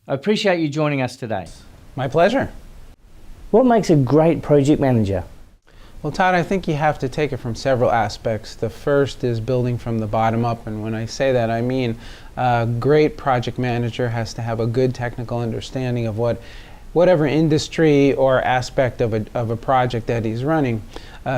I appreciate you joining us today. My pleasure. What makes a great project manager? Well, Todd, I think you have to take it from several aspects. The first is building from the bottom up, and when I say that, I mean a great project manager has to have a good technical understanding of whatever industry or aspect of a project that he's running,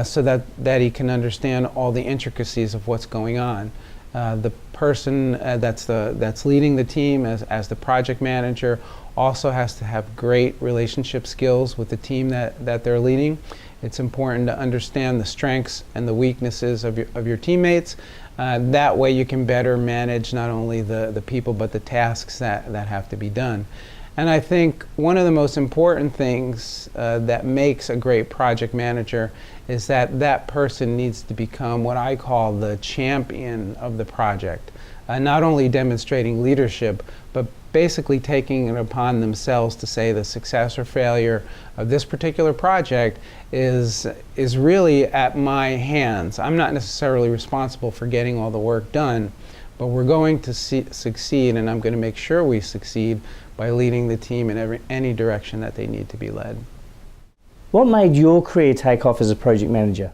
so that he can understand all the intricacies of what's going on. The person that's leading the team as the project manager also has to have great relationship skills with the team that they're leading. It's important to understand the strengths and the weaknesses of your teammates. That way you can better manage not only the people but the tasks that have to be done. And I think one of the most important things that makes a great project manager is that person needs to become what I call the champion of the project. Not only demonstrating leadership, but basically taking it upon themselves to say the success or failure of this particular project is really at my hands. I'm not necessarily responsible for getting all the work done, but we're going to succeed, and I'm going to make sure we succeed by leading the team in any direction that they need to be led. What made your career take off as a project manager?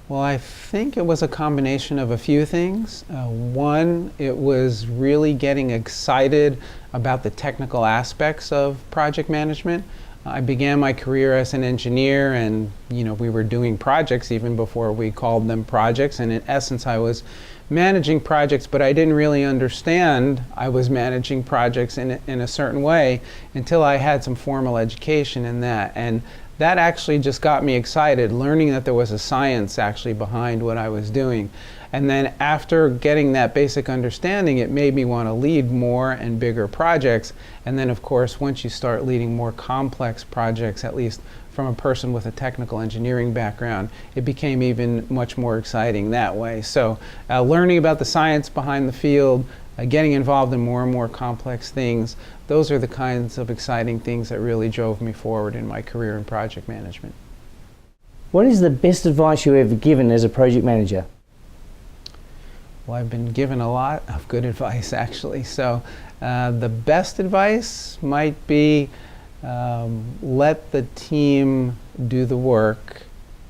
Well, I think it was a combination of a few things. One, it was really getting excited about the technical aspects of project management. I began my career as an engineer, and we were doing projects even before we called them projects, and in essence I was managing projects, but I didn't really understand I was managing projects in a certain way until I had some formal education in that. And that actually just got me excited, learning that there was a science actually behind what I was doing. And then after getting that basic understanding, it made me want to lead more and bigger projects. And then of course, once you start leading more complex projects, at least from a person with a technical engineering background, it became even much more exciting that way. So learning about the science behind the field, getting involved in more and more complex things, those are the kinds of exciting things that really drove me forward in my career in project management. What is the best advice you ever given as a project manager? Well, I've been given a lot of good advice actually. So the best advice might be let the team do the work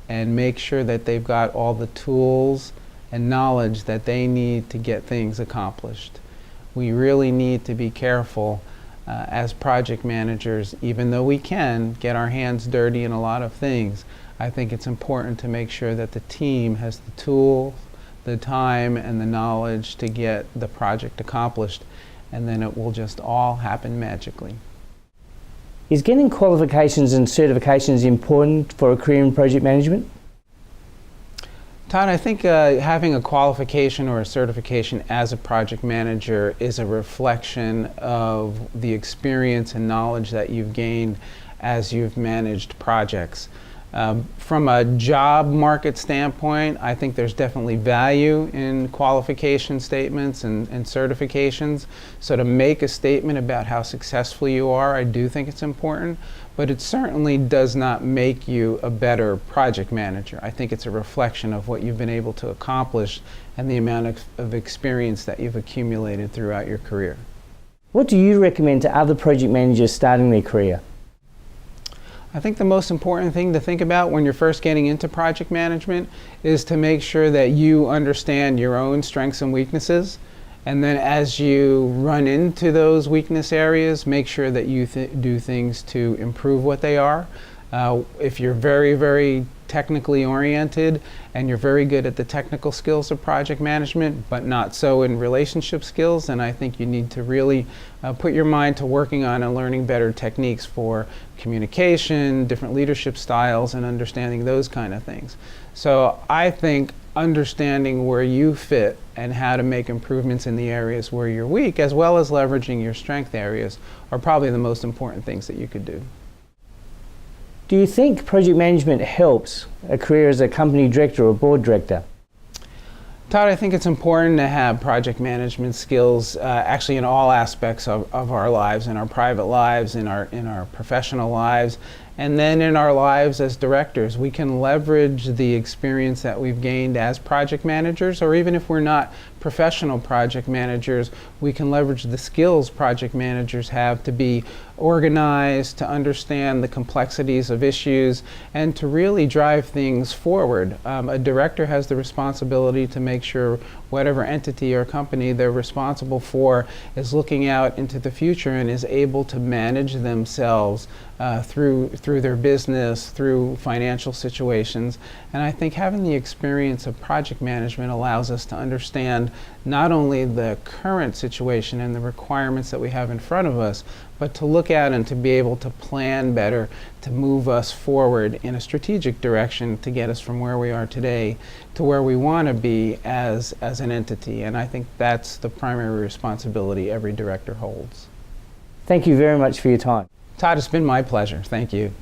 and make sure that they've got all the tools and knowledge that they need to get things accomplished. We really need to be careful as project managers, even though we can get our hands dirty in a lot of things. I think it's important to make sure that the team has the tools, the time, and the knowledge to get the project accomplished, and then it will just all happen magically. Is getting qualifications and certifications important for a career in project management? Todd, I think having a qualification or a certification as a project manager is a reflection of the experience and knowledge that you've gained as you've managed projects. From a job market standpoint, I think there's definitely value in qualification statements and certifications. So to make a statement about how successful you are, I do think it's important, but it certainly does not make you a better project manager. I think it's a reflection of what you've been able to accomplish and the amount of experience that you've accumulated throughout your career. What do you recommend to other project managers starting their career? I think the most important thing to think about when you're first getting into project management is to make sure that you understand your own strengths and weaknesses. And then as you run into those weakness areas, make sure that you do things to improve what they are. If you're very, very technically oriented and you're very good at the technical skills of project management, but not so in relationship skills, then I think you need to really put your mind to working on and learning better techniques for communication, different leadership styles, and understanding those kind of things. So I think understanding where you fit and how to make improvements in the areas where you're weak, as well as leveraging your strength areas, are probably the most important things that you could do. Do you think project management helps a career as a company director or board director? Todd, I think it's important to have project management skills actually in all aspects of our lives, in our private lives, in our professional lives, And then in our lives as directors, we can leverage the experience that we've gained as project managers, or even if we're not professional project managers, we can leverage the skills project managers have to be organized, to understand the complexities of issues, and to really drive things forward. A director has the responsibility to make sure whatever entity or company they're responsible for is looking out into the future and is able to manage themselves through their business, through financial situations. And I think having the experience of project management allows us to understand not only the current situation and the requirements that we have in front of us, but to look at and to be able to plan better, to move us forward in a strategic direction to get us from where we are today to where we want to be as an entity. And I think that's the primary responsibility every director holds. Thank you very much for your time. Todd, it's been my pleasure. Thank you.